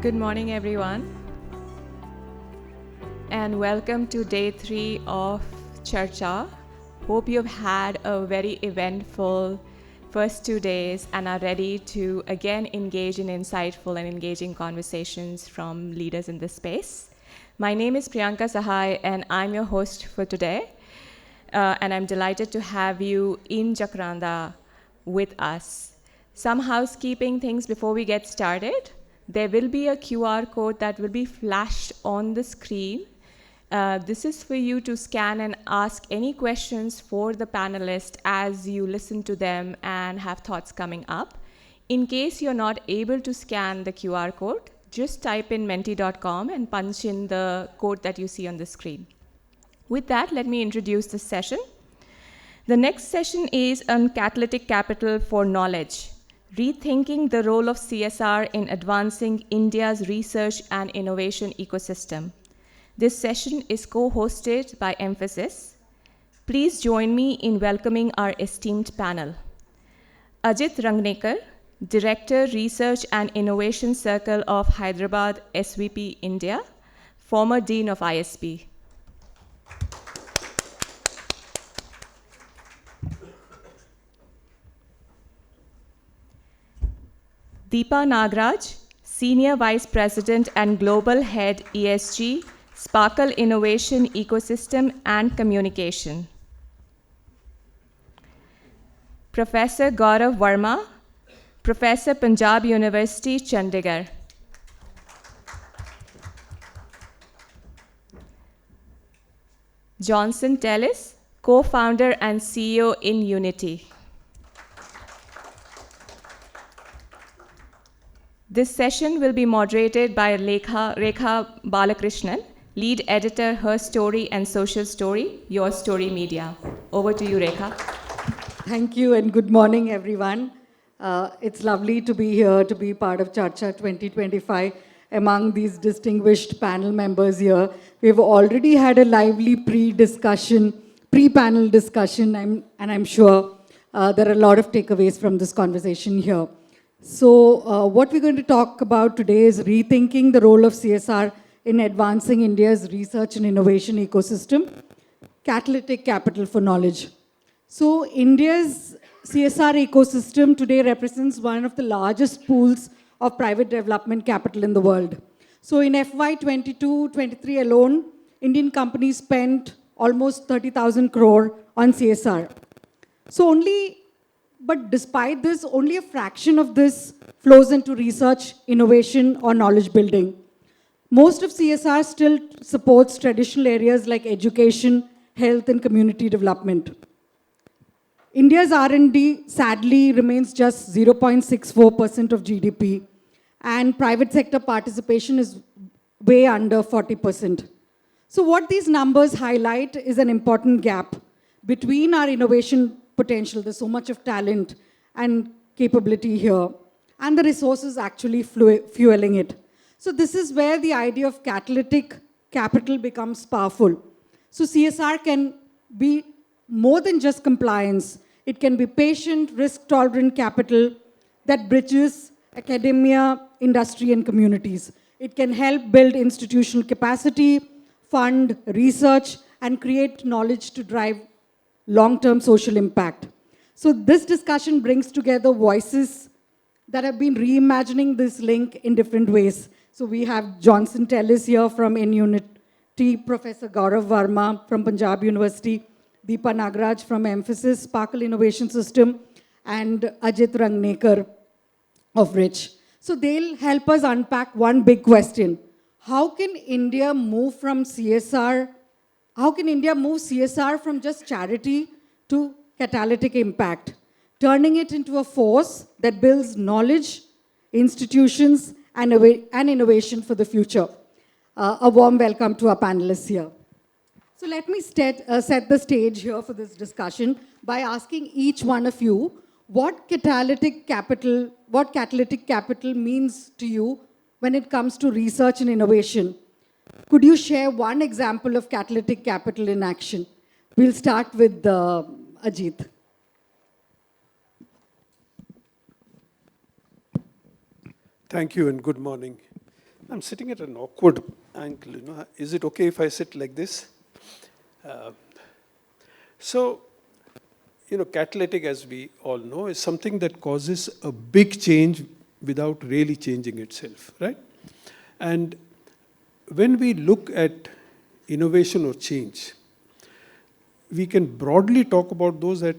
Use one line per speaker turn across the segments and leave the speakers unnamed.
Good morning, everyone, and welcome to day 3 of Charcha. Hope you've had a very eventful first 2 days and are ready to again engage in insightful and engaging conversations from leaders in this space. My name is Priyanka Sahai, and I'm your host for today. And I'm delighted to have you in Jacaranda with us. Some housekeeping things before we get started. There will be a QR code that will be flashed on the screen. This is for you to scan and ask any questions for the panelists as you listen to them and have thoughts coming up. In case you're not able to scan the QR code, just type in menti.com and punch in the code that you see on the screen. With that, let me introduce this session. The next session is on Catalytic Capital for Knowledge, rethinking the role of CSR in advancing India's research and innovation ecosystem. This session is co-hosted by Mphasis. Please join me in welcoming our esteemed panel. Ajit Rangnekar, Director, Research and Innovation Circle of Hyderabad SVP India, former Dean of ISB. Deepa Nagraj, Senior Vice President and Global Head ESG, Sparkle Innovation Ecosystem and Communication. Professor Gaurav Verma, Professor Punjab University, Chandigarh. Johnson Tellis, Co-founder and CEO in Unity. This session will be moderated by Rekha Bala, Lead Editor, Her Story and Social Story, Your Story Media. Over to you, Rekha.
Thank you and good morning, everyone. It's lovely to be here, to be part of Charcha 2025 among these distinguished panel members here. We've already had a lively pre-panel discussion, and I'm sure there are a lot of takeaways from this conversation here. So what we're going to talk about today is rethinking the role of CSR in advancing India's research and innovation ecosystem, Catalytic Capital for Knowledge. So India's CSR ecosystem today represents one of the largest pools of private development capital in the world. So in FY 22-23 alone, Indian companies spent almost 30,000 crore on CSR. But despite this, only a fraction of this flows into research, innovation, or knowledge building. Most of CSR still supports traditional areas like education, health, and community development. India's R&D, sadly, remains just 0.64% of GDP, and private sector participation is way under 40%. So what these numbers highlight is an important gap between our innovation potential, there's so much of talent and capability here, and the resources actually fueling it. So this is where the idea of catalytic capital becomes powerful. So CSR can be more than just compliance. It can be patient, risk-tolerant capital that bridges academia, industry, and communities. It can help build institutional capacity, fund research, and create knowledge to drive long-term social impact. So this discussion brings together voices that have been reimagining this link in different ways. So we have Johnson Tellis here from Unity, Professor Gaurav Verma from Punjab University, Deepa Nagraj from Mphasis, Sparkle Innovation System, and Ajit Rangnekar of Rich. So they'll help us unpack one big question. How can India move CSR from just charity to catalytic impact, turning it into a force that builds knowledge, institutions, and innovation for the future? A warm welcome to our panelists here. So let me set the stage here for this discussion by asking each one of you what catalytic capital means to you when it comes to research and innovation. Could you share one example of catalytic capital in action? We'll start with Ajit.
Thank you and good morning. I'm sitting at an awkward angle, you know. Is it okay if I sit like this? So, you know, catalytic, as we all know, is something that causes a big change without really changing itself, right? And when we look at innovation or change, we can broadly talk about those at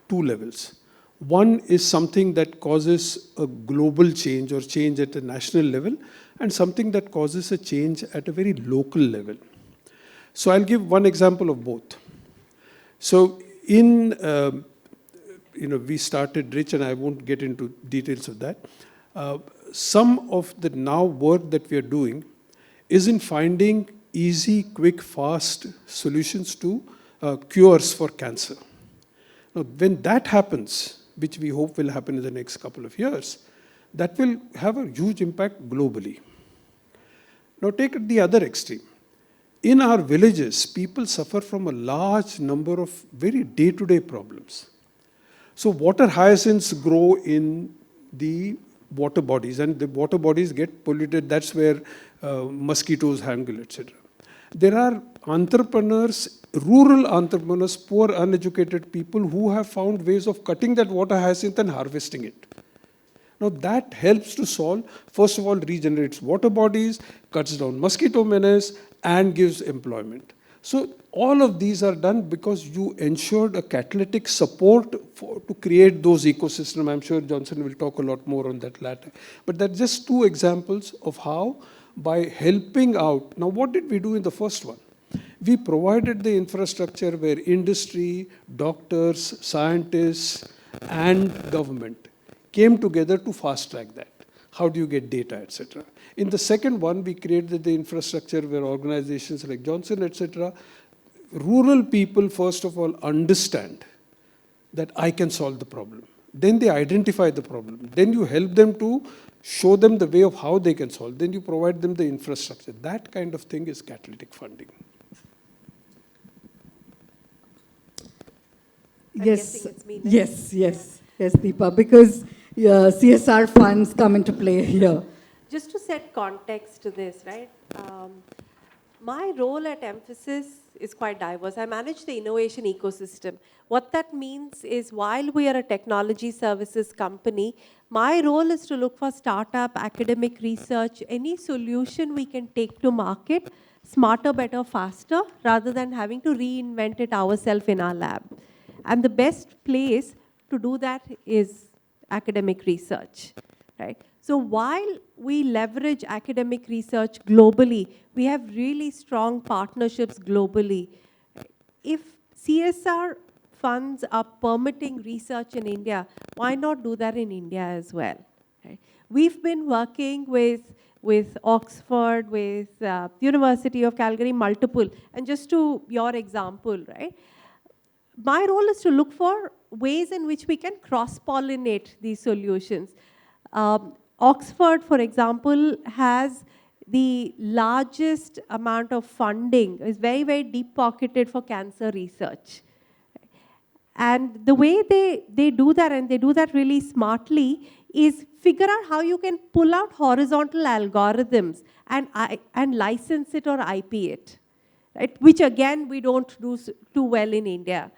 two levels. One is something that causes a global change or change at a national level, and something that causes a change at a very local level. So I'll give one example of both. So we started Rich, and I won't get into details of that. Some of the now work that we are doing is in finding easy, quick, fast solutions to cures for cancer. Now, when that happens, which we hope will happen in the next couple of years, that will have a huge impact globally. Now, take it the other extreme. In our villages, people suffer from a large number of very day-to-day problems. So water hyacinths grow in the water bodies, and the water bodies get polluted. That's where mosquitoes hang, etc. There are entrepreneurs, rural entrepreneurs, poor, uneducated people who have found ways of cutting that water hyacinth and harvesting it. Now that helps to solve, first of all, regenerates water bodies, cuts down mosquito menace, and gives employment. So all of these are done because you ensured a catalytic support to create those ecosystems. I'm sure Johnson will talk a lot more on that later. But that's just two examples of how, by helping out. Now, what did we do in the first one? We provided the infrastructure where industry, doctors, scientists, and government came together to fast track that. How do you get data, etc. In the second one, we created the infrastructure where organizations like Johnson, etc., rural people, first of all, understand that I can solve the problem. Then they identify the problem. Then you help them to show them the way of how they can solve. Then you provide them the infrastructure. That kind of thing is catalytic funding.
Yes, yes, Deepa, because CSR funds come into play here.
Just to set context to this, right? My role at Mphasis is quite diverse. I manage the innovation ecosystem. What that means is, while we are a technology services company, my role is to look for startup, academic research, any solution we can take to market, smarter, better, faster, rather than having to reinvent it ourselves in our lab. And the best place to do that is academic research, right? So while we leverage academic research globally, we have really strong partnerships globally. If CSR funds are permitting research in India, why not do that in India as well? Right? We've been working with Oxford, with University of Calgary, multiple, and just to your example, right? My role is to look for ways in which we can cross-pollinate these solutions. Oxford, for example, has the largest amount of funding, is very, very deep-pocketed for cancer research. And the way they do that, and they do that really smartly, is figure out how you can pull out horizontal algorithms and license it or IP it, right? Which, again, we don't do too well in India.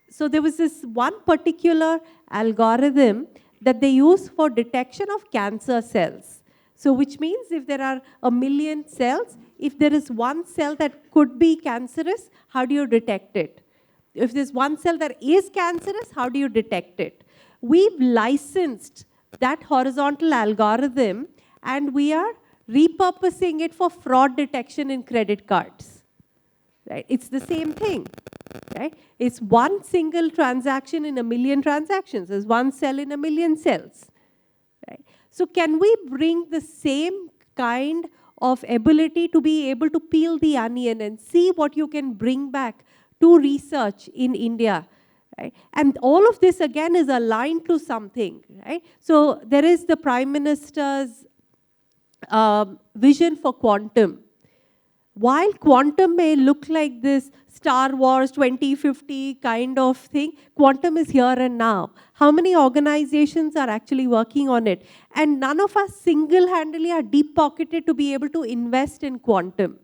So there was this one particular algorithm that they use for detection of cancer cells. So which means if there are 1 million cells, if there is one cell that could be cancerous, how do you detect it? If there's one cell that is cancerous, how do you detect it? We've licensed that horizontal algorithm, and we are repurposing it for fraud detection in credit cards. Right? It's the same thing. Right? It's one single transaction in 1 million transactions. There's one cell in 1 million cells. Right? So can we bring the same kind of ability to be able to peel the onion and see what you can bring back to research in India? Right? And all of this, again, is aligned to something. Right? So there is the Prime Minister's vision for quantum. while quantum may look like this Star Wars 2050 kind of thing, quantum is here and now. How many organizations are actually working on it? And none of us single-handedly are deep-pocketed to be able to invest in quantum.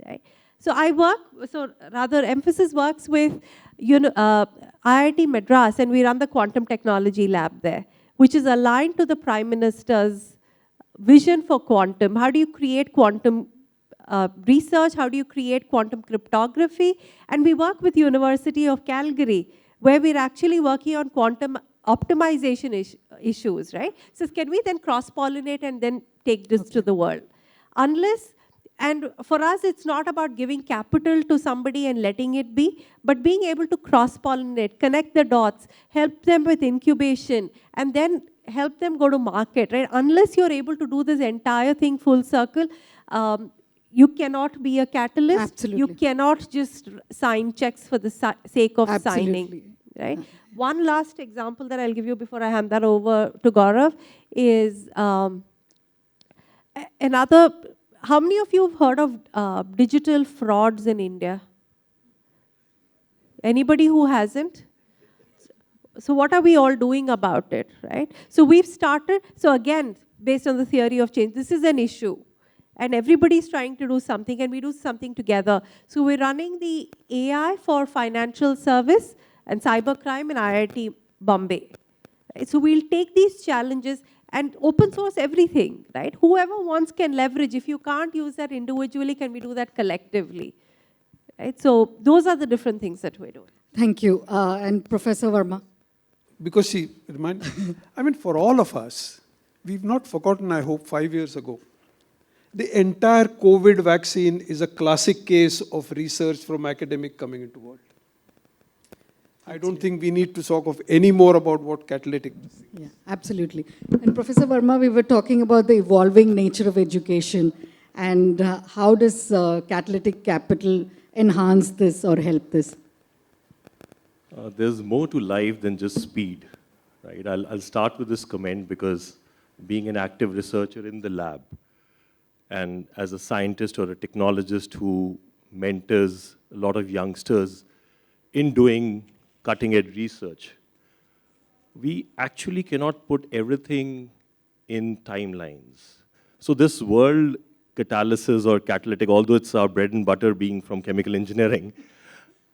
Right? So Mphasis works with IIT Madras, and we run the quantum technology lab there, which is aligned to the Prime Minister's vision for quantum. How do you create quantum research? How do you create quantum cryptography? And we work with University of Calgary, where we're actually working on quantum optimization issues, right? So can we then cross-pollinate and then take this to the world? And for us, it's not about giving capital to somebody and letting it be, but being able to cross-pollinate, connect the dots, help them with incubation, and then help them go to market, right? Unless you're able to do this entire thing full circle, you cannot be a catalyst.
Absolutely.
You cannot just sign checks for the sake of signing, right? One last example that I'll give you before I hand that over to Gaurav is how many of you have heard of digital frauds in India? Anybody who hasn't? So what are we all doing about it, right? So we've started, so again, based on the theory of change, this is an issue. And everybody's trying to do something, and we do something together. So we're running the AI for financial service and cybercrime in IIT Bombay. Right? So we'll take these challenges and open source everything, right? Whoever wants can leverage. If you can't use that individually, can we do that collectively? Right? So those are the different things that we're doing.
Thank you. And Professor Verma?
Because for all of us, we've not forgotten, I hope, 5 years ago. The entire COVID vaccine is a classic case of research from academic coming into world. I don't think we need to talk of any more about what catalytic is.
Yeah, absolutely. And Professor Verma, we were talking about the evolving nature of education and how does Catalytic Capital enhance this or help this?
There's more to life than just speed, right? I'll start with this comment because being an active researcher in the lab and as a scientist or a technologist who mentors a lot of youngsters in doing cutting-edge research, we actually cannot put everything in timelines. So this world catalysis or catalytic, although it's our bread and butter being from chemical engineering,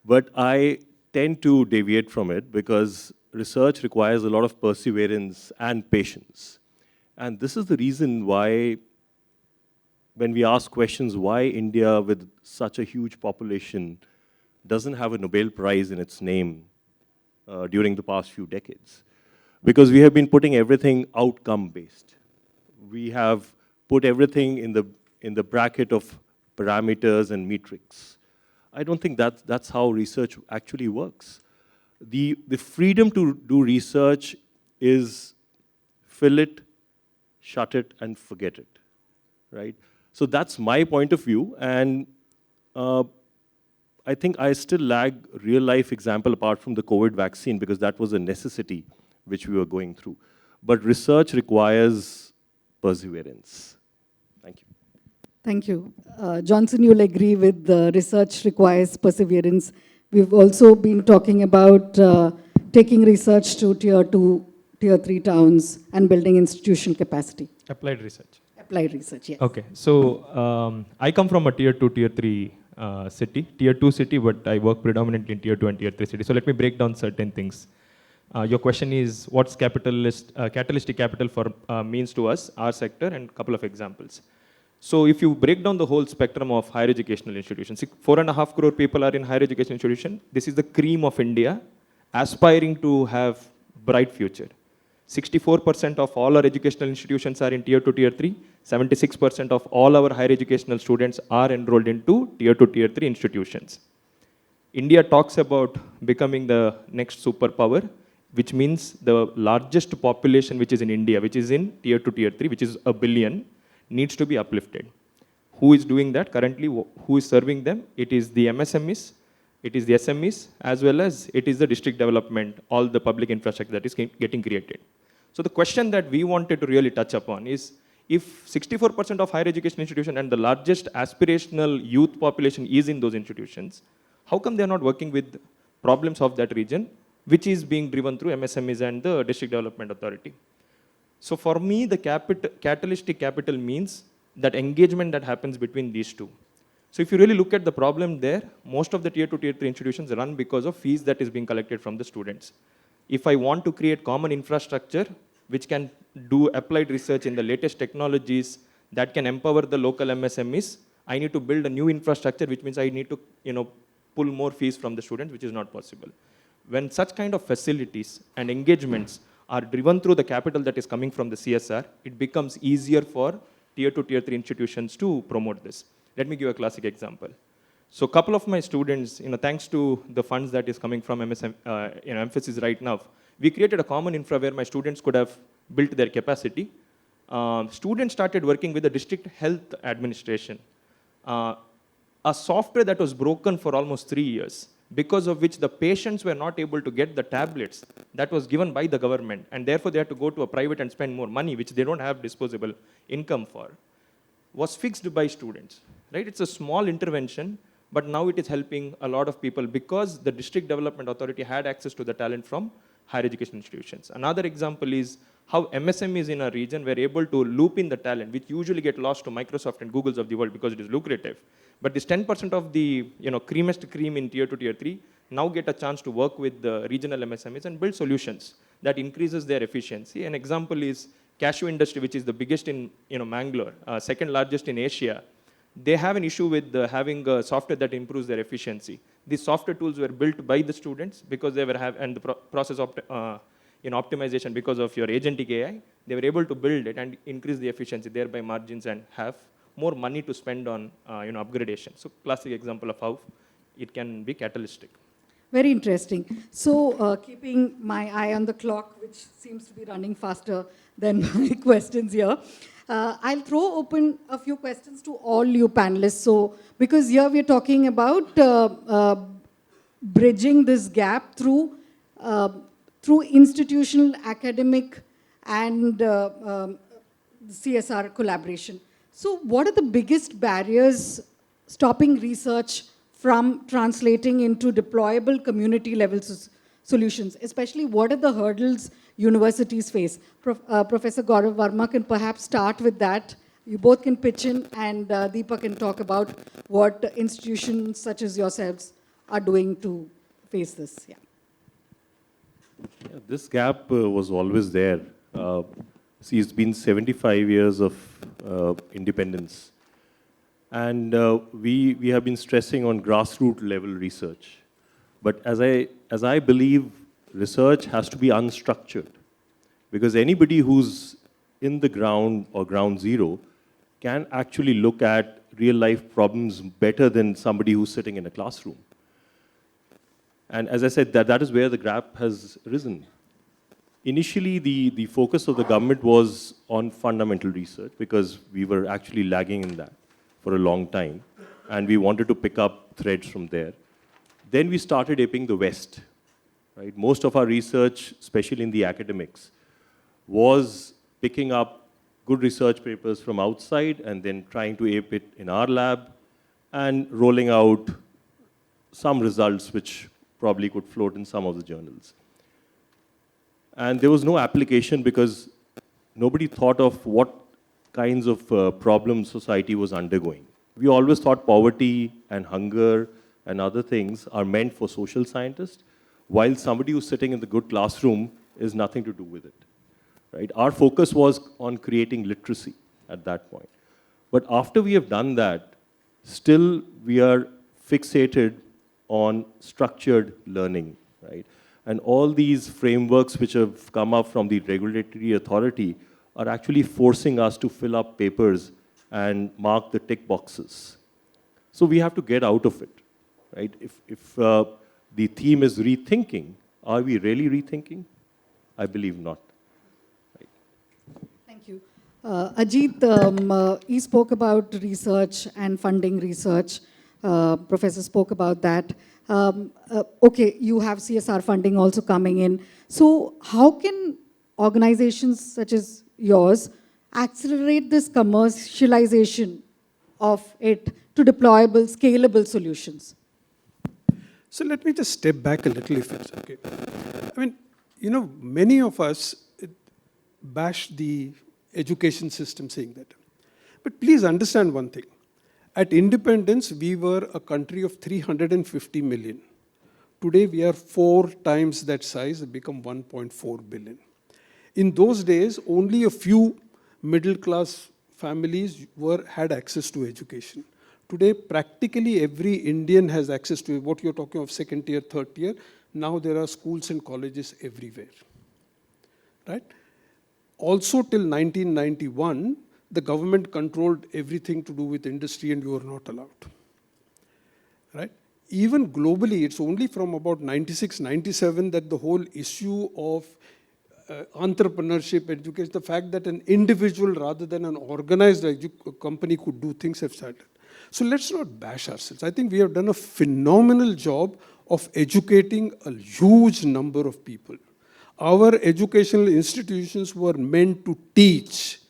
but I tend to deviate from it because research requires a lot of perseverance and patience. And this is the reason why when we ask questions, why India with such a huge population doesn't have a Nobel Prize in its name during the past few decades. Because we have been putting everything outcome-based. We have put everything in the bracket of parameters and metrics. I don't think that's how research actually works. The freedom to do research is fill it, shut it, and forget it, right? So that's my point of view, and I think I still lag real-life example apart from the COVID vaccine because that was a necessity which we were going through. But research requires perseverance. Thank you.
Thank you. Johnson, you'll agree with the research requires perseverance. We've also been talking about taking research to tier 2, tier 3 towns and building institutional capacity.
Applied research.
Applied research, yes.
Okay, so I come from a tier 2, tier 3 city, tier 2 city, but I work predominantly in tier 2 and tier 3 city. So let me break down certain things. Your question is, what's catalytic capital for means to us, our sector, and a couple of examples. So if you break down the whole spectrum of higher educational institutions, 4.5 crore people are in higher education institution. This is the cream of India, aspiring to have bright future. 64% of all our educational institutions are in tier 2, tier 3. 76% of all our higher educational students are enrolled into tier 2, tier 3 institutions. India talks about becoming the next superpower, which means the largest population which is in India, which is in tier 2, tier 3, which is 1 billion, needs to be uplifted. Who is doing that currently? Who is serving them? It is the MSMEs, it is the SMEs, as well as it is the district development, all the public infrastructure that is getting created. So the question that we wanted to really touch upon is, If 64% of higher education institutions and the largest aspirational youth population is in those institutions, how come they're not working with problems of that region, which is being driven through MSMEs and the District Development Authority? So for me, the catalytic capital means that engagement that happens between these two. So if you really look at the problem there, most of the tier 2, tier 3 institutions run because of fees that is being collected from the students. If I want to create common infrastructure, which can do applied research in the latest technologies that can empower the local MSMEs, I need to build a new infrastructure, which means I need to pull more fees from the students, which is not possible. When such kind of facilities and engagements are driven through the capital that is coming from the CSR, it becomes easier for tier 2, tier 3 institutions to promote this. Let me give a classic example. So a couple of my students, thanks to the funds that is coming from Mphasis right now, we created a common infra where my students could have built their capacity. Students started working with the district health administration. A software that was broken for almost 3 years, because of which the patients were not able to get the tablets that was given by the government, and therefore they had to go to a private and spend more money, which they don't have disposable income for, was fixed by students. Right? It's a small intervention, but now it is helping a lot of people because the District Development Authority had access to the talent from higher education institutions. Another example is how MSMEs in a region were able to loop in the talent, which usually get lost to Microsoft and Googles of the world because it is lucrative. But this 10% of the creamest cream in tier 2, tier 3 now get a chance to work with the regional MSMEs and build solutions that increases their efficiency. An example is cashew industry, which is the biggest in Mangalore, second largest in Asia. They have an issue with having a software that improves their efficiency. These software tools were built by the students because they were and the process of optimization because of your agentic AI. They were able to build it and increase the efficiency, thereby margins, and have more money to spend on upgradation. So classic example of how it can be catalytic.
Very interesting. So keeping my eye on the clock, which seems to be running faster than my questions here, I'll throw open a few questions to all you panelists. So, because here we're talking about bridging this gap through institutional, academic, and CSR collaboration. So, what are the biggest barriers stopping research from translating into deployable community-level solutions? Especially, what are the hurdles universities face? Professor Gaurav Verma can perhaps start with that. You both can pitch in, and Deepa can talk about what institutions such as yourselves are doing to face this. Yeah,
this gap was always there. See, it's been 75 years of independence. And we have been stressing on grassroots level research. But as I believe, research has to be unstructured. Because anybody who's in the ground or ground zero can actually look at real life problems better than somebody who's sitting in a classroom. And as I said, that is where the gap has risen. Initially, the focus of the government was on fundamental research because we were actually lagging in that for a long time. And we wanted to pick up threads from there. Then we started aping the West. Right? Most of our research, especially in the academics, was picking up good research papers from outside and then trying to ape it in our lab and rolling out some results which probably could float in some of the journals. And there was no application because nobody thought of what kinds of problems society was undergoing. We always thought poverty and hunger and other things are meant for social scientists, while somebody who's sitting in the good classroom is nothing to do with it. Right? Our focus was on creating literacy at that point. But after we have done that, still we are fixated on structured learning. Right? And all these frameworks which have come up from the regulatory authority are actually forcing us to fill up papers and mark the tick boxes. So we have to get out of it. Right? If the theme is rethinking, are we really rethinking? I believe not. Right.
Thank you. Ajit, he spoke about research and funding research. Professor spoke about that. Okay, you have CSR funding also coming in. So how can organizations such as yours accelerate this commercialization of it to deployable, scalable solutions?
So let me just step back a little if it's okay. I mean, many of us bash the education system saying that. But please understand one thing. At independence, we were a country of 350 million. Today, we are 4 times that size, become 1.4 billion. In those days, only a few middle-class families had access to education. Today, practically every Indian has access to what you're talking of, second tier, third tier. Now there are schools and colleges everywhere, right? Also, till 1991, the government controlled everything to do with industry and you were not allowed, right? Even globally, it's only from about 96, 97 that the whole issue of entrepreneurship, education, the fact that an individual rather than an organized company could do things have started. So let's not bash ourselves. I think we have done a phenomenal job of educating a huge number of people. Our educational institutions were meant to teach,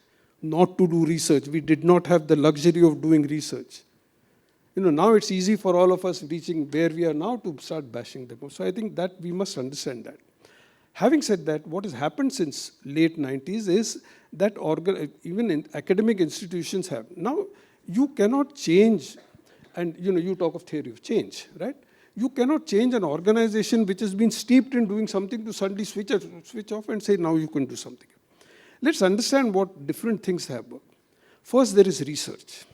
not to do research. We did not have the luxury of doing research. Now it's easy for all of us reaching where we are now to start bashing them. So I think that we must understand that. Having said that, what has happened since late 90s is that even in academic institutions have. Now, you cannot change, and you talk of theory of change, right? You cannot change an organization which has been steeped in doing something to suddenly switch off and say, now you can do something. Let's understand what different things have worked. First, there is research.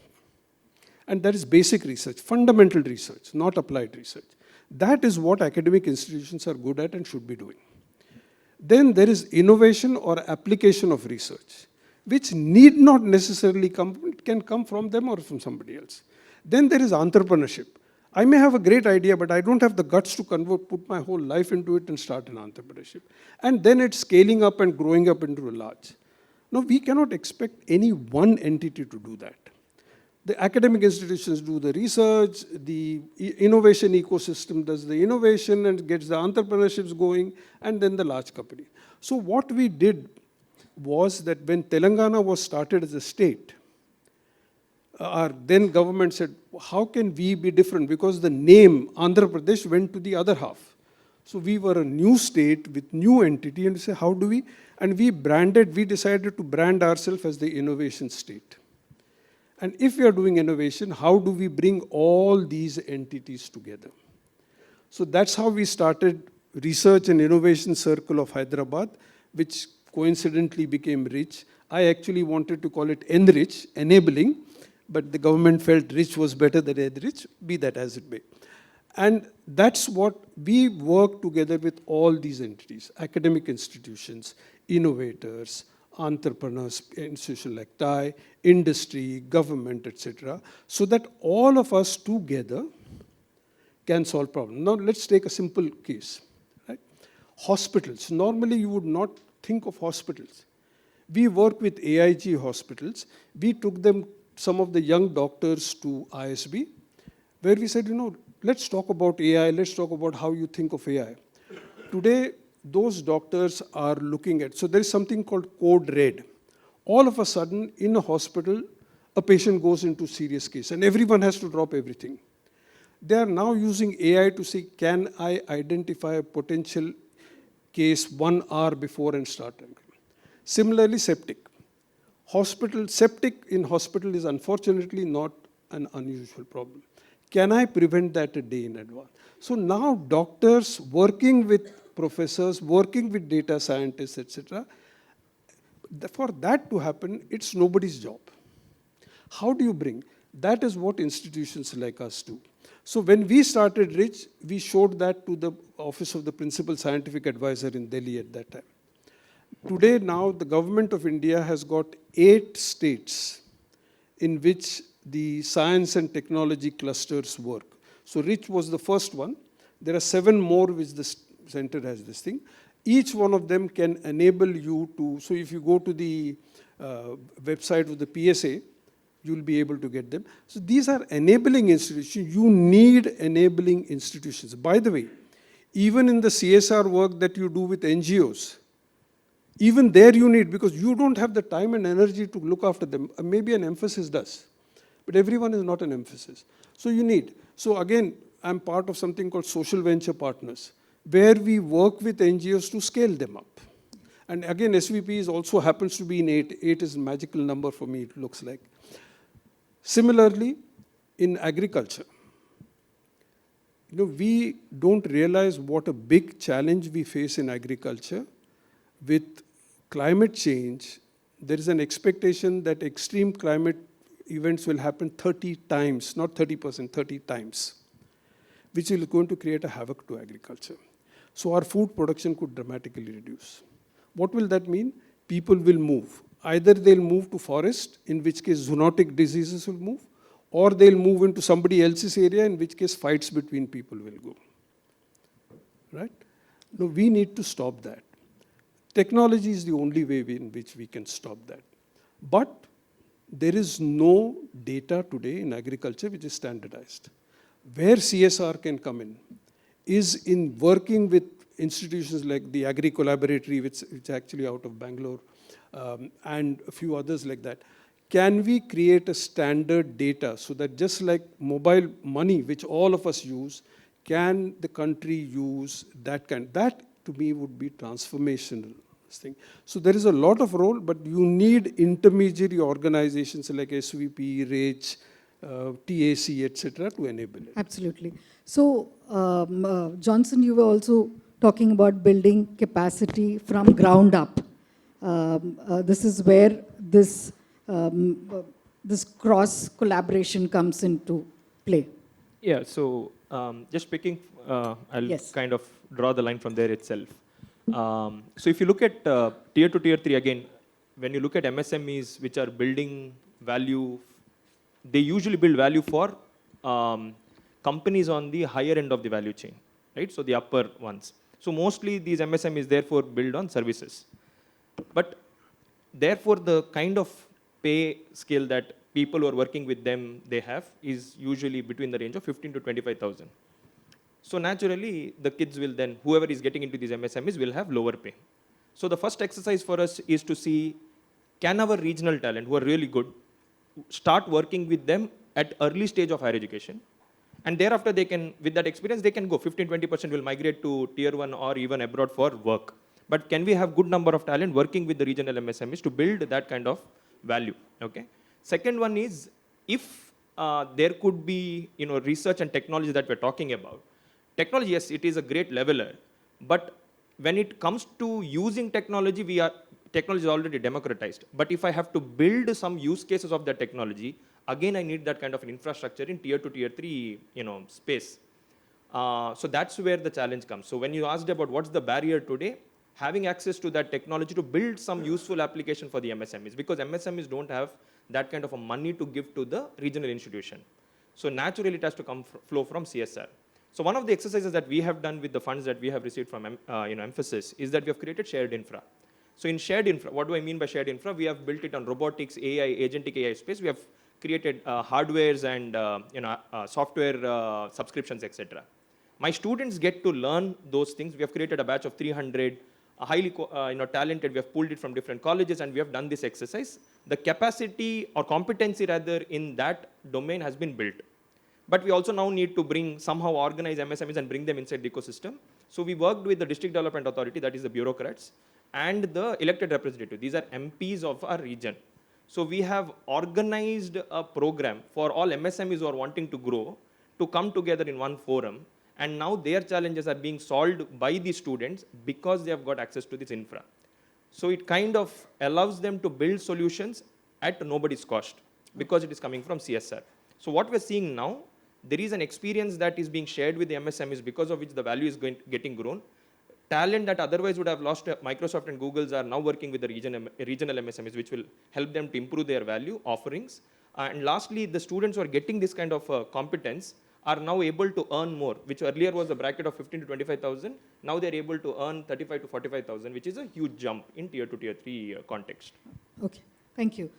And that is basic research, fundamental research, not applied research. That is what academic institutions are good at and should be doing. Then there is innovation or application of research, which need not necessarily come, it can come from them or from somebody else. Then there is entrepreneurship. I may have a great idea, but I don't have the guts to put my whole life into it and start an entrepreneurship. And then it's scaling up and growing up into a large. Now, we cannot expect any one entity to do that. The academic institutions do the research, the innovation ecosystem does the innovation and gets the entrepreneurships going, and then the large company. So what we did was that when Telangana was started as a state, our then government said, how can we be different? Because the name Andhra Pradesh went to the other half. So we were a new state with new entity, and we said, how do we? And we decided to brand ourselves as the innovation state. And if we are doing innovation, how do we bring all these entities together? So that's how we started Research and Innovation Circle of Hyderabad, which coincidentally became RICH. I actually wanted to call it Enrich, enabling, but the government felt rich was better than enrich, be that as it may. And that's what we work together with all these entities, academic institutions, innovators, entrepreneurs, institutions like TIE, industry, government, etc., so that all of us together can solve problems. Now, let's take a simple case. Right? Hospitals. Normally, you would not think of hospitals. We work with AIG hospitals. We took them, some of the young doctors, to ISB, where we said, let's talk about AI, let's talk about how you think of AI. Today, those doctors are looking at, so there is something called code red. All of a sudden, in a hospital, a patient goes into serious case and everyone has to drop everything. They are now using AI to say, can I identify a potential case 1 hour before and start? Similarly, septic. Septic in hospital is unfortunately not an unusual problem. Can I prevent that a day in advance? So now doctors working with professors, working with data scientists, etc., for that to happen, it's nobody's job. How do you bring? That is what institutions like us do. So when we started RICH, we showed that to the Office of the Principal Scientific Advisor in Delhi at that time. Today now, the government of India has got 8 states in which the science and technology clusters work. So RICH was the first one. There are 7 more which the center has this thing. Each one of them can enable you to, so if you go to the website of the PSA, you'll be able to get them. So these are enabling institutions. You need enabling institutions. By the way, even in the CSR work that you do with NGOs, Even there you need, because you don't have the time and energy to look after them. Maybe an Mphasis does, but everyone is not an Mphasis. So you need. So again, I'm part of something called social venture partners, where we work with NGOs to scale them up. And again, SVP is also happens to be in 8. 8 is a magical number for me, it looks like. Similarly, in agriculture, we don't realize what a big challenge we face in agriculture. With climate change, there is an expectation that extreme climate events will happen 30 times, not 30%, 30 times, which is going to create a havoc to agriculture. So our food production could dramatically reduce. What will that mean? People will move. Either they'll move to forest, in which case zoonotic diseases will move, or they'll move into somebody else's area, in which case fights between people will go. Right? No, we need to stop that. Technology is the only way in which we can stop that. But there is no data today in agriculture which is standardized. Where CSR can come in is in working with institutions like the Agri Collaboratory, which is actually out of Bangalore, and a few others like that. Can we create a standard data so that just like mobile money, which all of us use, can the country use that kind? That to me would be transformational thing. So there is a lot of role, but you need intermediary organizations like SVP, RAGE, TAC, etc. to enable it.
Absolutely. So, Johnson, you were also talking about building capacity from ground up. This is where this cross collaboration comes into play.
Yeah, so just picking, I'll kind of draw the line from there itself. So if you look at tier 2, tier 3, again, when you look at MSMEs which are building value, they usually build value for companies on the higher end of the value chain, right? So the upper ones. So mostly these MSMEs therefore build on services. But therefore the kind of pay scale that people who are working with them they have is usually between the range of 15 to 25,000. So naturally, the kids will then, whoever is getting into these MSMEs will have lower pay. So the first exercise for us is to see, can our regional talent, who are really good, start working with them at early stage of higher education. And thereafter, they can, with that experience, they can go 15-20% will migrate to tier 1 or even abroad for work. But can we have good number of talent working with the regional MSMEs to build that kind of value? Okay. Second one is, if there could be research and technology that we're talking about. Technology, yes, it is a great leveler, but when it comes to using technology, technology is already democratized. But if I have to build some use cases of that technology, again, I need that kind of an infrastructure in tier 2, tier 3, space. So that's where the challenge comes. So when you asked about what's the barrier today, having access to that technology to build some useful application for the MSMEs, because MSMEs don't have that kind of a money to give to the regional institution. So naturally, it has to flow from CSR. So one of the exercises that we have done with the funds that we have received from Mphasis is that we have created shared infra. So in shared infra, what do I mean by shared infra? We have built it on robotics, AI, agentic AI space. We have created hardwares and software subscriptions, etc. My students get to learn those things. We have created a batch of 300 highly talented. We have pulled it from different colleges, and we have done this exercise. The capacity or competency rather in that domain has been built. But we also now need to somehow organize MSMEs and bring them inside the ecosystem. So we worked with the District Development Authority, that is the bureaucrats, and the elected representative. These are MPs of our region. So we have organized a program for all MSMEs who are wanting to grow to come together in one forum. And now their challenges are being solved by the students because they have got access to this infra. So it kind of allows them to build solutions at nobody's cost because it is coming from CSR. So what we're seeing now, there is an experience that is being shared with the MSMEs because of which the value is getting grown. Talent that otherwise would have lost, Microsoft and Google's are now working with the regional MSMEs, which will help them to improve their value offerings. And lastly, the students who are getting this kind of competence are now able to earn more, which earlier was a bracket of 15 to 25,000. Now they're able to earn 35 to 45,000, which is a huge jump in tier 2, tier 3 context.
Okay, thank you.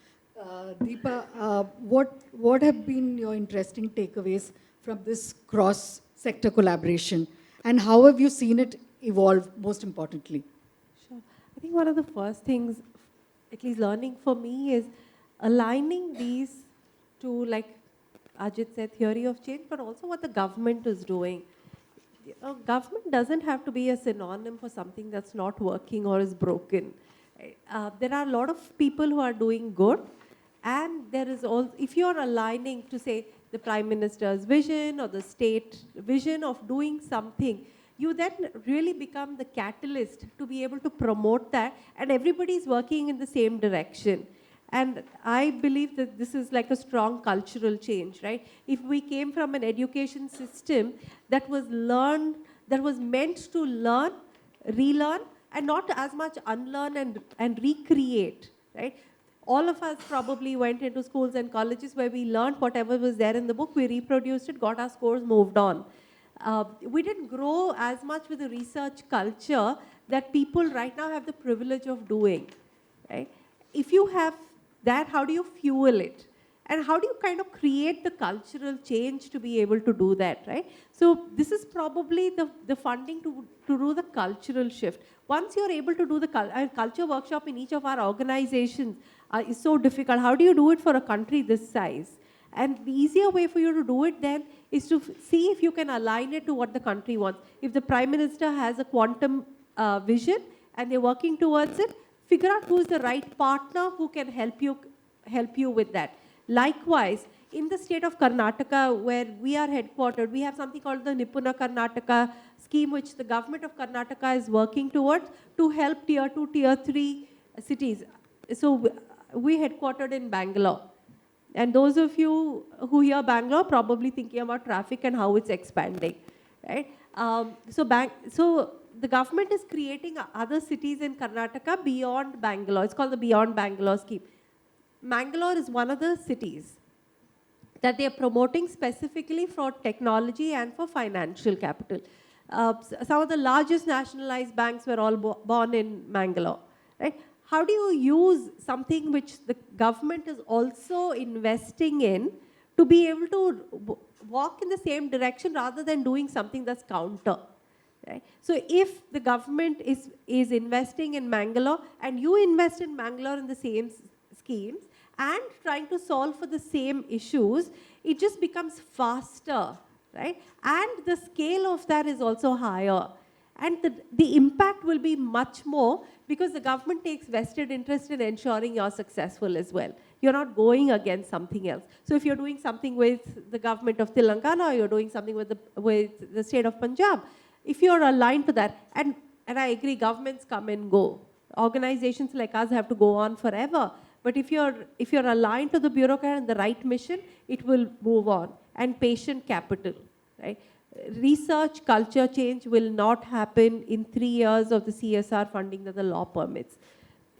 Deepa, what have been your interesting takeaways from this cross-sector collaboration, and how have you seen it evolve, most importantly?
Sure. I think one of the first things, at least learning for me, is aligning these to, like Ajit said, theory of change, but also what the government is doing. Government doesn't have to be a synonym for something that's not working or is broken. There are a lot of people who are doing good, and there is also, if you're aligning to say the Prime Minister's vision or the state vision of doing something, you then really become the catalyst to be able to promote that, and everybody's working in the same direction. And I believe that this is like a strong cultural change, right? If we came from an education system that was meant to learn, relearn, and not as much unlearn and recreate, right? All of us probably went into schools and colleges where we learned whatever was there in the book, we reproduced it, got our scores, moved on. We didn't grow as much with the research culture that people right now have the privilege of doing, right? If you have that, how do you fuel it? And how do you kind of create the cultural change to be able to do that, right? So this is probably the funding to do the cultural shift. Once you're able to do the culture workshop in each of our organizations is so difficult. How do you do it for a country this size? And the easier way for you to do it then is to see if you can align it to what the country wants. If the Prime Minister has a quantum vision and they're working towards it, figure out who's the right partner who can help you with that. Likewise, in the state of Karnataka, where we are headquartered, we have something called the Nipuna Karnataka scheme, which the government of Karnataka is working towards to help tier 2, tier 3 cities. So we headquartered in Bangalore. And those of you who hear Bangalore probably thinking about traffic and how it's expanding, right? So the government is creating other cities in Karnataka beyond Bangalore. It's called the Beyond Bangalore scheme. Mangalore is one of the cities that they are promoting specifically for technology and for financial capital. Some of the largest nationalized banks were all born in Mangalore, right? How do you use something which the government is also investing in to be able to walk in the same direction rather than doing something that's counter? Right? So if the government is investing in Mangalore and you invest in Mangalore in the same schemes and trying to solve for the same issues, it just becomes faster, right? And the scale of that is also higher. And the impact will be much more because the government takes vested interest in ensuring you're successful as well. You're not going against something else. So if you're doing something with the government of Telangana, or you're doing something with the state of Punjab, if you're aligned to that, and I agree, governments come and go. Organizations like us have to go on forever. But if you're aligned to the bureaucrat and the right mission, it will move on. And patient capital, right? Research culture change will not happen in 3 years of the CSR funding that the law permits.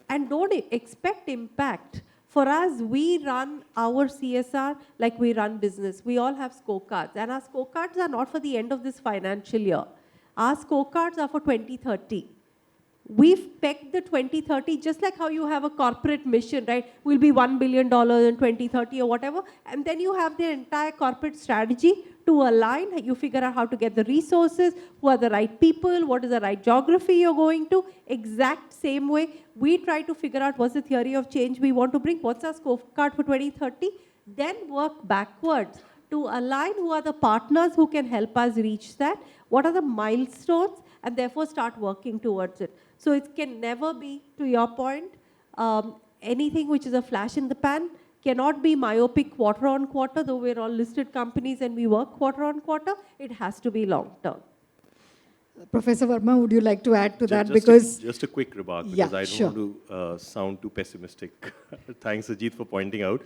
And don't expect impact. For us, we run our CSR like we run business. We all have scorecards. And our scorecards are not for the end of this financial year. Our scorecards are for 2030. We've pegged the 2030 just like how you have a corporate mission, right? We'll be $1 billion in 2030 or whatever. And then you have the entire corporate strategy to align. You figure out how to get the resources, who are the right people, what is the right geography you're going to. Exact same way, we try to figure out what's the theory of change we want to bring, what's our scorecard for 2030, then work backwards to align who are the partners who can help us reach that, what are the milestones, and therefore start working towards it. So it can never be, to your point, anything which is a flash in the pan, cannot be myopic quarter on quarter, though we're all listed companies and we work quarter on quarter. It has to be long term.
Professor Verma, would you like to add to that?
Just a quick remark, because I don't want to sound too pessimistic. Thanks, Ajit, for pointing out.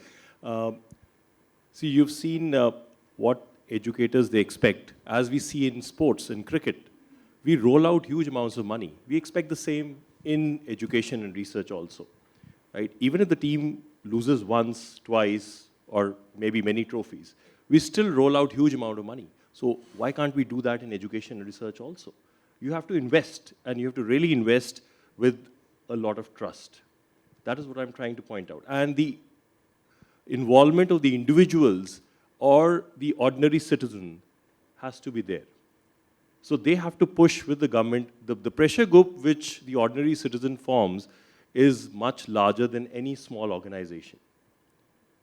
See, you've seen what educators they expect. As we see in sports, in cricket, we roll out huge amounts of money. We expect the same in education and research also, right? Even if the team loses once, twice, or maybe many trophies, we still roll out huge amount of money. So why can't we do that in education and research also? You have to invest, and you have to really invest with a lot of trust. That is what I'm trying to point out. And the involvement of the individuals or the ordinary citizen has to be there. So they have to push with the government. The pressure group which the ordinary citizen forms is much larger than any small organization.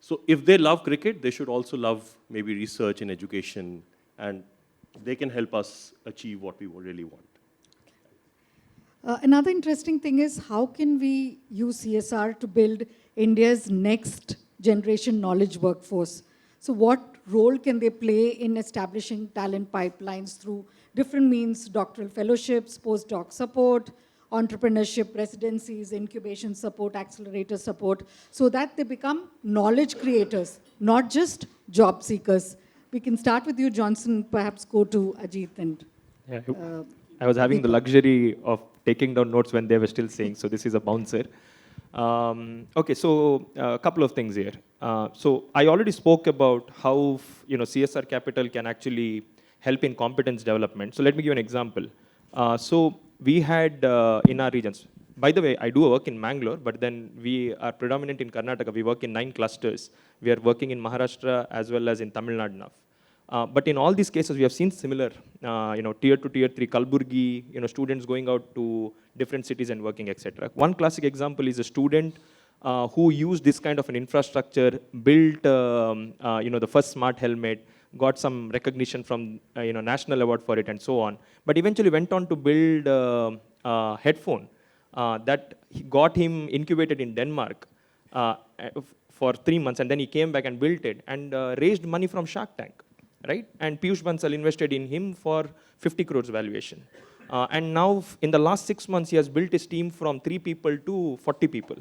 So if they love cricket, they should also love maybe research and education, and they can help us achieve what we really want.
Another interesting thing is how can we use CSR to build India's next generation knowledge workforce? So what role can they play in establishing talent pipelines through different means, doctoral fellowships, postdoc support, entrepreneurship residencies, incubation support, accelerator support, so that they become knowledge creators, not just job seekers? We can start with you, Johnson, perhaps go to Ajit and...
Yeah, I was having the luxury of taking down notes when they were still saying, so this is a bouncer. Okay, so a couple of things here. So I already spoke about how CSR capital can actually help in competence development. So let me give an example. So we had in our regions, by the way, I do work in Mangalore, but then we are predominant in Karnataka. We work in 9 clusters. We are working in Maharashtra as well as in Tamil Nadu now. But in all these cases, we have seen similar, tier 2, tier 3, Kalburgi, students going out to different cities and working, etc. One classic example is a student who used this kind of an infrastructure, built, the first smart helmet, got some recognition from, national award for it and so on. But eventually went on to build a headphone that got him incubated in Denmark for 3 months, and then he came back and built it and raised money from Shark Tank. Right? And Piyush Bansal invested in him for 50 crores valuation. And now, in the last 6 months, he has built his team from 3 people to 40 people.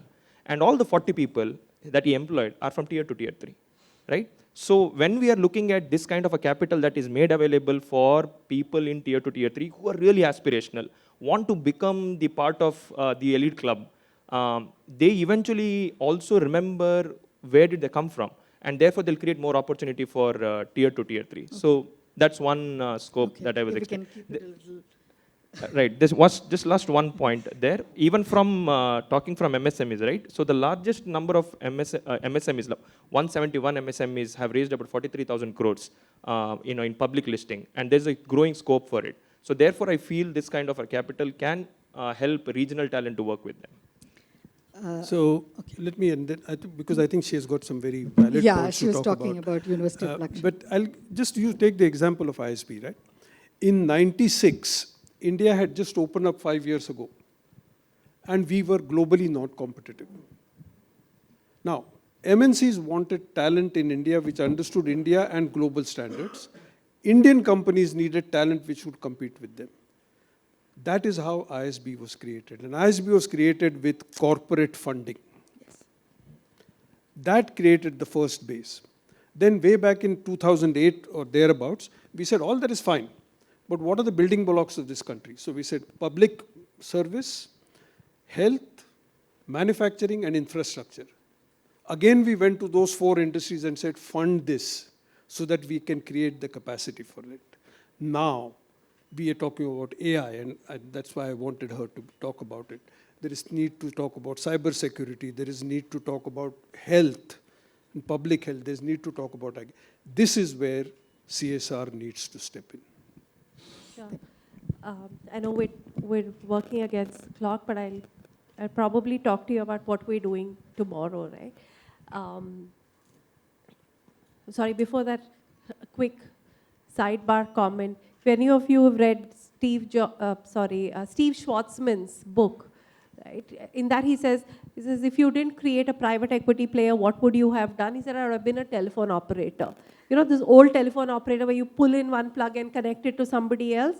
And all the 40 people that he employed are from tier 2, tier 3. Right? So when we are looking at this kind of a capital that is made available for people in tier 2, tier 3 who are really aspirational, want to become the part of the elite club, they eventually also remember where did they come from. And therefore, they'll create more opportunity for tier 2, tier 3. Okay. So that's one scope that I was expecting. Right. This was just last one point there. Even from talking from MSMEs, right? So the largest number of MSMEs, 171 MSMEs have raised about 43,000 crores, in public listing, and there's a growing scope for it. So therefore, I feel this kind of a capital can help regional talent to work with them.
Let me end it, because I think she has got some very valid points to talk about.
Yeah, she was talking about University of Luxury.
But I'll just take the example of ISB, right? In 96, India had just opened up 5 years ago, and we were globally not competitive. Now, MNCs wanted talent in India which understood India and global standards. Indian companies needed talent which would compete with them. That is how ISB was created. And ISB was created with corporate funding. Yes. That created the first base. Then way back in 2008 or thereabouts, we said all that is fine, but what are the building blocks of this country? So we said public service, health, manufacturing, and infrastructure. Again, we went to those 4 industries and said fund this so that we can create the capacity for it. Now, we are talking about AI, and that's why I wanted her to talk about it. There is need to talk about cyber security. There is need to talk about health and public health. There's need to talk about... This is where CSR needs to step in.
Sure. I know we're working against the clock, but I'll probably talk to you about what we're doing tomorrow, right? Sorry, before that, a quick sidebar comment. If any of you have read Steve Schwartzman's book, right? In that he says, if you didn't create a private equity player, what would you have done? He said, I would have been a telephone operator. This old telephone operator where you pull in one plug and connect it to somebody else.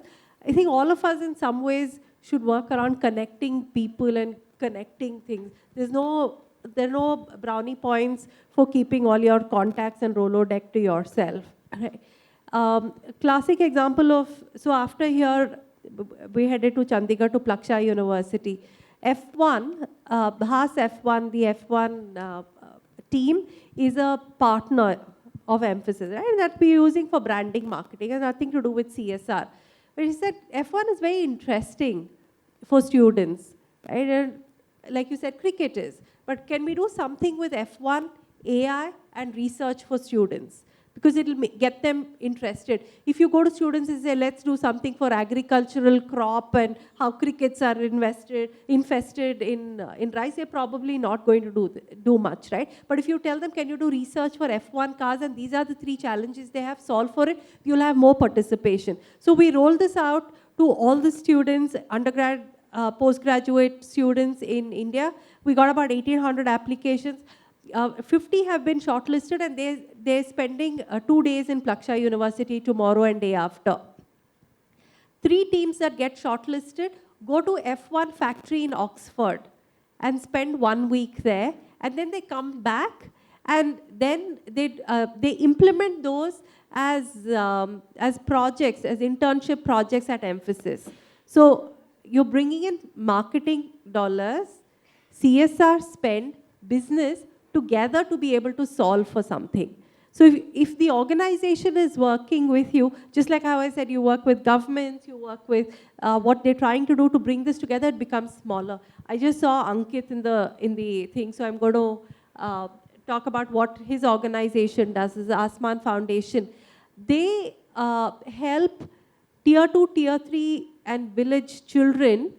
I think all of us in some ways should work around connecting people and connecting things. There are no brownie points for keeping all your contacts and Rolodex to yourself. Right? Classic example of, so after here, we headed to Chandigarh to Plaksha University. F1, Bhas F1, the F1 team is a partner of Mphasis, right? And that we're using for branding, marketing, and nothing to do with CSR. But he said F1 is very interesting for students, right? And like you said, cricket is. But can we do something with F1, AI, and research for students? because it'll get them interested. If you go to students and say, let's do something for agricultural crop and how crickets are infested in rice, they're probably not going to do much, right? But if you tell them, can you do research for F1 cars, and these are the 3 challenges they have, solved for it, you'll have more participation. So we roll this out to all the students, undergrad, postgraduate students in India. We got about 1,800 applications. 50 have been shortlisted, and they're spending 2 days in Plaksha University tomorrow and day after. 3 teams that get shortlisted go to F1 factory in Oxford and spend 1 week there, and then they come back, and then they implement those as projects, as internship projects at Mphasis. So you're bringing in marketing dollars, CSR spend, business, together to be able to solve for something. So if the organization is working with you, just like how I said, you work with governments, you work with what they're trying to do to bring this together, it becomes smaller. I just saw Ankit in the thing, so I'm going to talk about what his organization does, is the Asman Foundation. They help tier 2, tier 3 and village children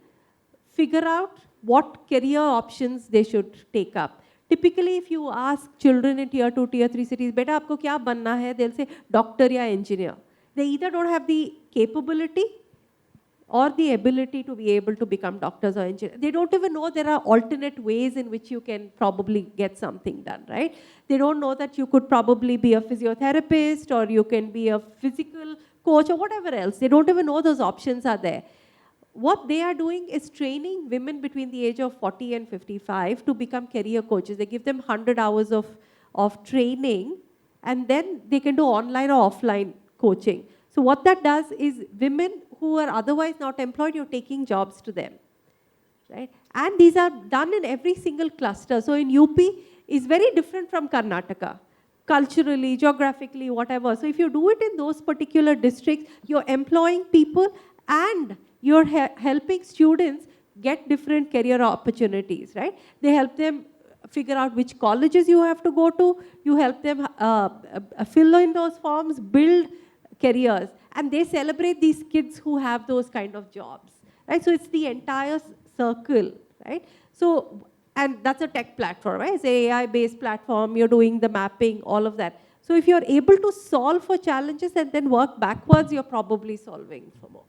figure out what career options they should take up. Typically, if you ask children in tier 2, tier 3 cities, beta, aapko kya banna hai? They'll say doctor ya engineer. They either don't have the capability or the ability to be able to become doctors or engineers. They don't even know there are alternate ways in which you can probably get something done, right? They don't know that you could probably be a physiotherapist, or you can be a physical coach, or whatever else. They don't even know those options are there. What they are doing is training women between the age of 40 and 55 to become career coaches. They give them 100 hours of training, and then they can do online or offline coaching. So what that does is women who are otherwise not employed, you're taking jobs to them, right? And these are done in every single cluster. So in UP is very different from Karnataka, culturally, geographically, whatever. So if you do it in those particular districts, you're employing people and you're helping students get different career opportunities, right? They help them figure out which colleges you have to go to. You help them fill in those forms, build careers. And they celebrate these kids who have those kind of jobs, right? So it's the entire circle, right? So, and that's a tech platform, right? It's an AI-based platform. You're doing the mapping, all of that. So if you're able to solve for challenges and then work backwards, you're probably solving for more.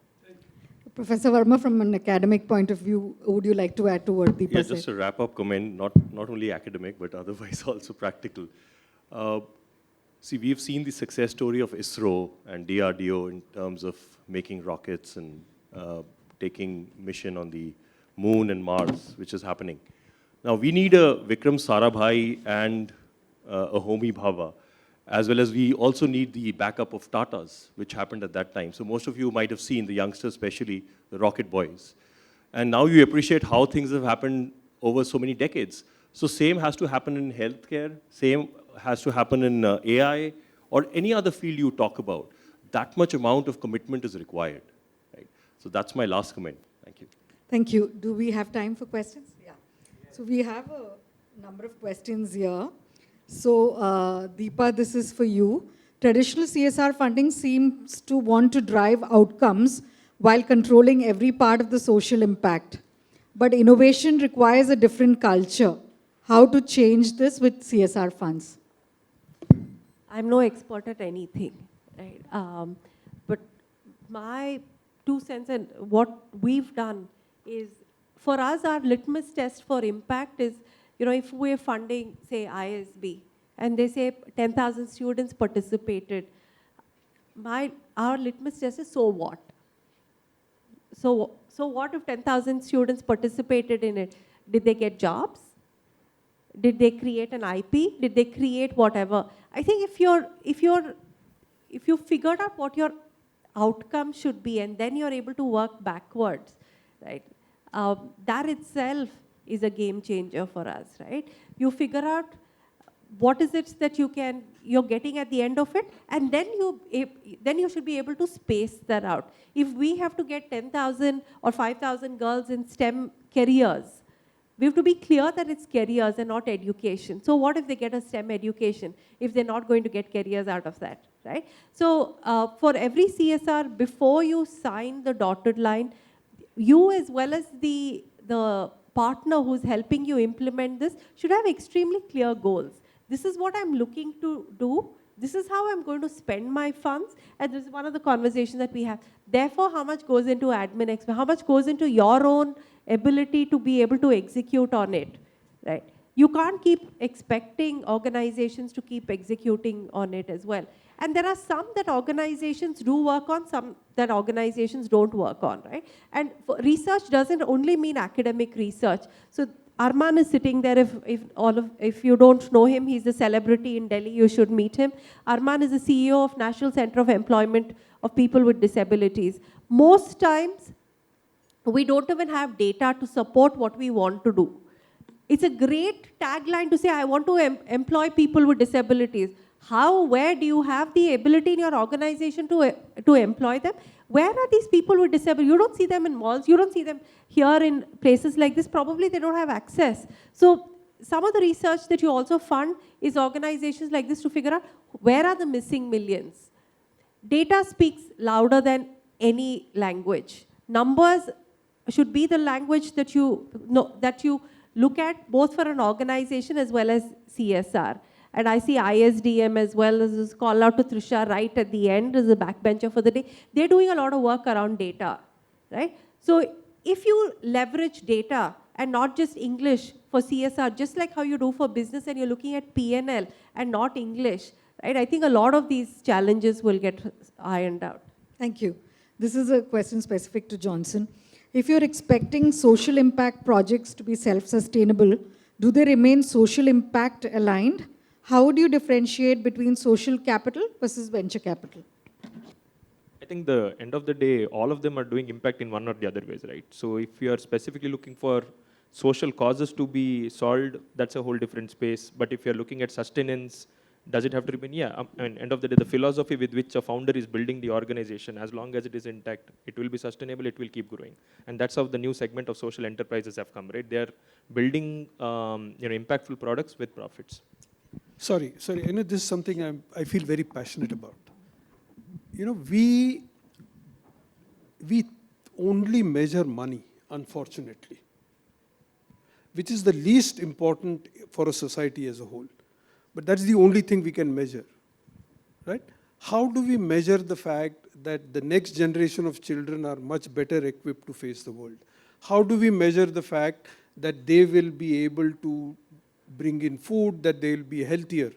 Professor Verma, from an academic point of view, would you like to add to what Deepa said?
Just a wrap-up comment, not only academic, but otherwise also practical. See, we've seen the success story of ISRO and DRDO in terms of making rockets and taking mission on the moon and Mars, which is happening. Now, we need a Vikram Sarabhai and a Homi Bhabha, as well as we also need the backup of Tatas, which happened at that time. So most of you might have seen, the youngsters especially, the Rocket Boys. And now you appreciate how things have happened over so many decades. So same has to happen in healthcare, same has to happen in AI, or any other field you talk about. That much amount of commitment is required, right? So that's my last comment. Thank you.
Thank you. Do we have time for questions? Yeah. So we have a number of questions here. So, Deepa, this is for you. Traditional CSR funding seems to want to drive outcomes while controlling every part of the social impact. But innovation requires a different culture. How to change this with CSR funds?
I'm no expert at anything, right? But my 2 cents and what we've done is, for us, our litmus test for impact is, if we're funding, say, ISB, and they say 10,000 students participated, our litmus test is, so what? So what if 10,000 students participated in it? Did they get jobs? Did they create an IP? Did they create whatever? I think if you figured out what your outcome should be, and then you're able to work backwards, right? That itself is a game changer for us, right? You figure out what is it that you're getting at the end of it, and then you should be able to space that out. If we have to get 10,000 or 5,000 girls in STEM careers, We have to be clear that it's careers and not education. So what if they get a STEM education if they're not going to get careers out of that, right? So for every CSR, before you sign the dotted line, you as well as the partner who's helping you implement this should have extremely clear goals. This is what I'm looking to do. This is how I'm going to spend my funds. And this is one of the conversations that we have. Therefore, how much goes into admin expense? How much goes into your own ability to be able to execute on it, right? You can't keep expecting organizations to keep executing on it as well. And there are some that organizations do work on, some that organizations don't work on, right? And research doesn't only mean academic research. So Arman is sitting there. If you don't know him, he's a celebrity in Delhi. You should meet him. Arman is the CEO of National Center of Employment of People with Disabilities. Most times, we don't even have data to support what we want to do. It's a great tagline to say, I want to employ people with disabilities. How, where do you have the ability in your organization to employ them? Where are these people with disabilities? You don't see them in malls. You don't see them here in places like this. Probably they don't have access. So some of the research that you also fund is organizations like this to figure out where are the missing millions. Data speaks louder than any language. Numbers should be the language that you look at both for an organization as well as CSR. And I see ISDM as well as this call out to Trisha right at the end as a backbencher for the day. They're doing a lot of work around data, right? So if you leverage data and not just English for CSR, just like how you do for business and you're looking at P&L and not English, right? I think a lot of these challenges will get ironed out.
Thank you. This is a question specific to Johnson. If you're expecting social impact projects to be self-sustainable, do they remain social impact aligned? How would you differentiate between social capital versus venture capital?
I think the end of the day, all of them are doing impact in one or the other ways, right? So if you are specifically looking for social causes to be solved, that's a whole different space. But if you're looking at sustenance, does it have to remain? Yeah, I mean, end of the day, the philosophy with which a founder is building the organization, as long as it is intact, it will be sustainable, it will keep growing. And that's how the new segment of social enterprises have come, right? They are building impactful products with profits.
Sorry, this is something I feel very passionate about. We only measure money, unfortunately, which is the least important for a society as a whole. But that's the only thing we can measure, right? How do we measure the fact that the next generation of children are much better equipped to face the world? How do we measure the fact that they will be able to bring in food, that they will be healthier?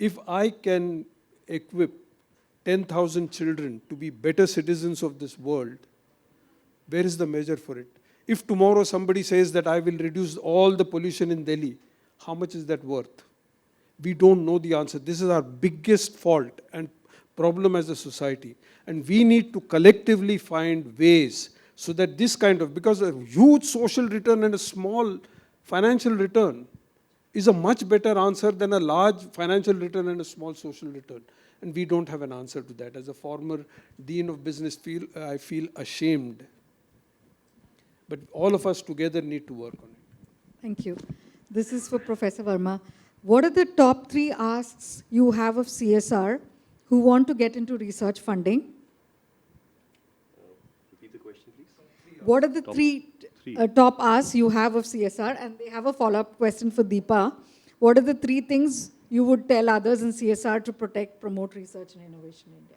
If I can equip 10,000 children to be better citizens of this world, where is the measure for it? If tomorrow somebody says that I will reduce all the pollution in Delhi, how much is that worth? We don't know the answer. This is our biggest fault and problem as a society. And we need to collectively find ways so that this kind of, because a huge social return and a small financial return is a much better answer than a large financial return and a small social return. And we don't have an answer to that. As a former dean of business, I feel ashamed. But all of us together need to work on it.
Thank you. This is for Professor Verma. What are the top 3 asks you have of CSR who want to get into research funding?
Repeat the question, please.
What are the top asks you have of CSR? And they have a follow-up question for Deepa. What are the 3 things you would tell others in CSR to protect, promote research and innovation in India?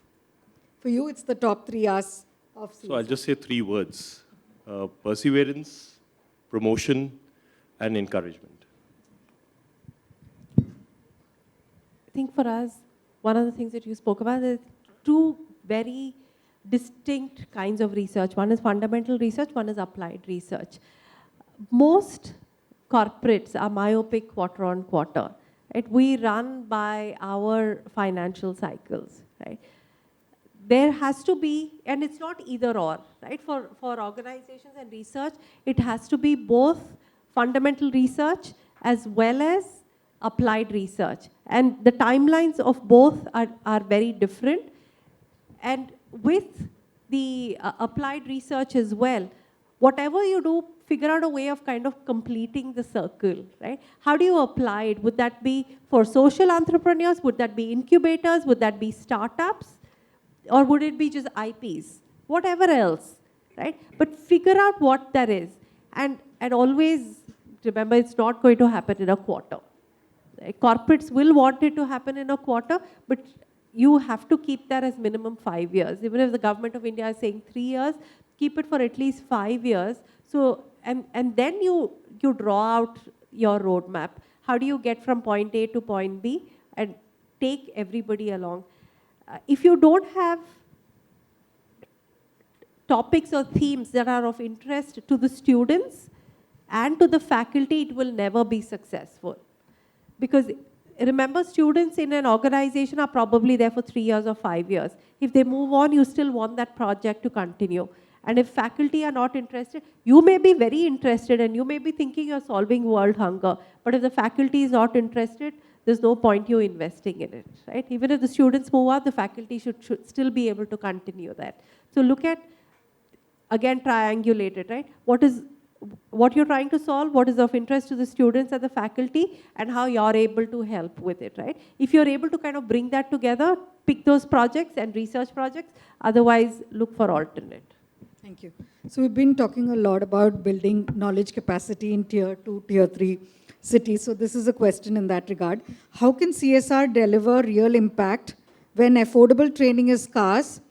For you, it's the top 3 asks of CSR.
So I'll just say 3 words. Perseverance, promotion, and encouragement.
I think for us, one of the things that you spoke about is 2 very distinct kinds of research. One is fundamental research, one is applied research. Most corporates are myopic quarter on quarter. Right? We run by our financial cycles. Right? There has to be, and it's not either or, right? For organizations and research, it has to be both fundamental research as well as applied research. And the timelines of both are very different. And with the applied research as well, whatever you do, figure out a way of kind of completing the circle, right? How do you apply it? Would that be for social entrepreneurs? Would that be incubators? Would that be startups? Or would it be just IPs? Whatever else, right? But figure out what that is. And always remember, it's not going to happen in a quarter. Right? Corporates will want it to happen in a quarter, but you have to keep that as minimum 5 years. Even if the government of India is saying 3 years, keep it for at least 5 years. So, and then you draw out your roadmap. How do you get from point A to point B and take everybody along? If you don't have topics or themes that are of interest to the students and to the faculty, it will never be successful. Because remember, students in an organization are probably there for 3 years or 5 years. If they move on, you still want that project to continue. And if faculty are not interested, you may be very interested and you may be thinking you're solving world hunger. But if the faculty is not interested, there's no point you investing in it, right? Even if the students move out, the faculty should still be able to continue that. So look at, again, triangulate it, right? What you're trying to solve, what is of interest to the students and the faculty, and how you're able to help with it, right? If you're able to kind of bring that together, pick those projects and research projects, otherwise look for alternate.
Thank you. So we've been talking a lot about building knowledge capacity in tier 2, tier 3 cities. So this is a question in that regard. How can CSR deliver real impact when affordable training is scarce,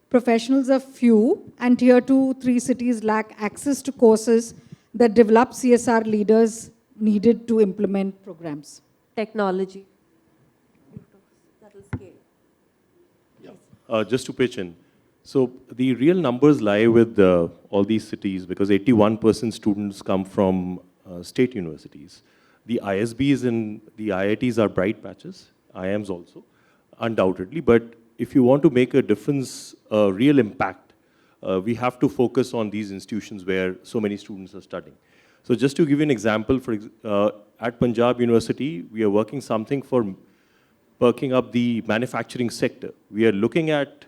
professionals are few, and tier 2, 3 cities lack access to courses that develop CSR leaders needed to implement programs?
Technology. That will scale.
Yeah. Just to pitch in. So the real numbers lie with all these cities because 81% students come from state universities. The ISBs and the IITs are bright patches, IIMs also, undoubtedly. But if you want to make a difference, a real impact, we have to focus on these institutions where so many students are studying. So just to give you an example, at Punjab University, we are working something for perking up the manufacturing sector. We are looking at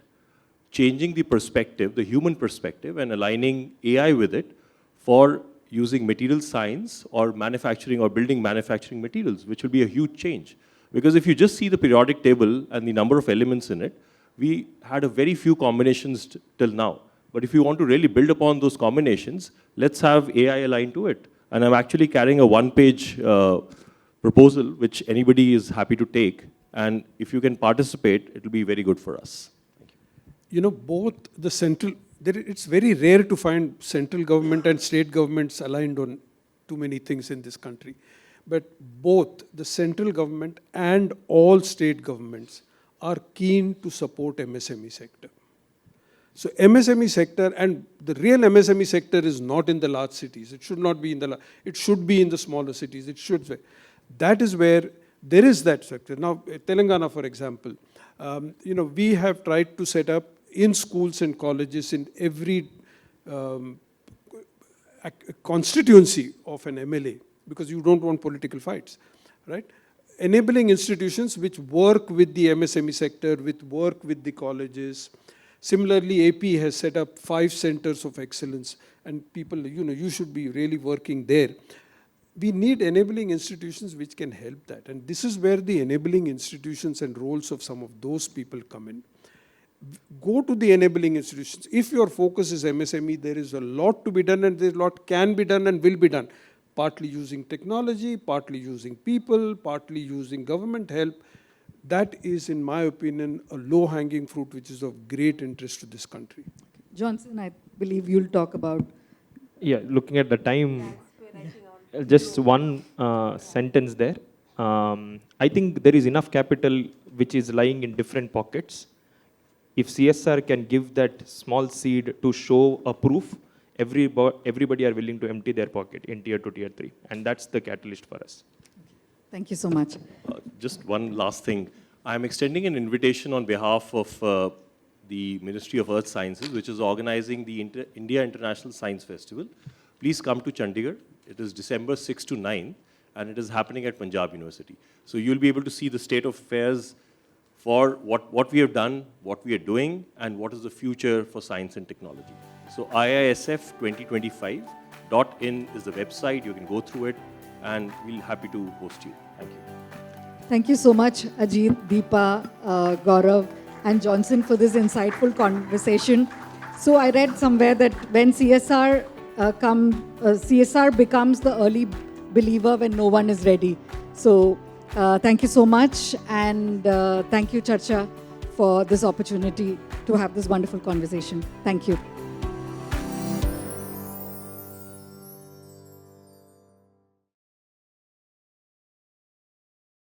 changing the perspective, the human perspective, and aligning AI with it for using material science or manufacturing or building manufacturing materials, which will be a huge change. Because if you just see the periodic table and the number of elements in it, we had a very few combinations till now. But if you want to really build upon those combinations, let's have AI aligned to it. And I'm actually carrying a one-page proposal, which anybody is happy to take. And if you can participate, it will be very good for us.
You know, both the central, it's very rare to find central government and state governments aligned on too many things in this country. But both the central government and all state governments are keen to support MSME sector. So MSME sector, and the real MSME sector is not in the large cities. It should not be in the, it should be in the smaller cities. It should be. That is where there is that sector. Now, Telangana, for example, you know, we have tried to set up in schools and colleges in every constituency of an MLA, because you don't want political fights, right? Enabling institutions which work with the MSME sector, which work with the colleges. Similarly, AP has set up 5 centers of excellence, and people, you know, you should be really working there. We need enabling institutions which can help that. And this is where the enabling institutions and roles of some of those people come in. Go to the enabling institutions. If your focus is MSME, there is a lot to be done, and there's a lot can be done and will be done. Partly using technology, partly using people, partly using government help. That is, in my opinion, a low-hanging fruit which is of great interest to this country.
Johnson, I believe you'll talk about.
Yeah, looking at the time, just one sentence there. I think there is enough capital which is lying in different pockets. If CSR can give that small seed to show a proof, everybody are willing to empty their pocket in tier 2, tier 3. And that's the catalyst for us.
Thank you so much.
Just one last thing. I'm extending an invitation on behalf of the Ministry of Earth Sciences, which is organizing the India International Science Festival. Please come to Chandigarh. It is December 6 to 9, and it is happening at Punjab University. So you'll be able to see the state of affairs for what we have done, what we are doing, and what is the future for science and technology. So iisf2025.in is the website. You can go through it, and we'll be happy to host you. Thank you.
Thank you so much, Ajit, Deepa, Gaurav, and Johnson for this insightful conversation. So I read somewhere that when CSR becomes the early believer when no one is ready. So thank you so much, and thank you, Charcha, for this opportunity to have this wonderful conversation. Thank you.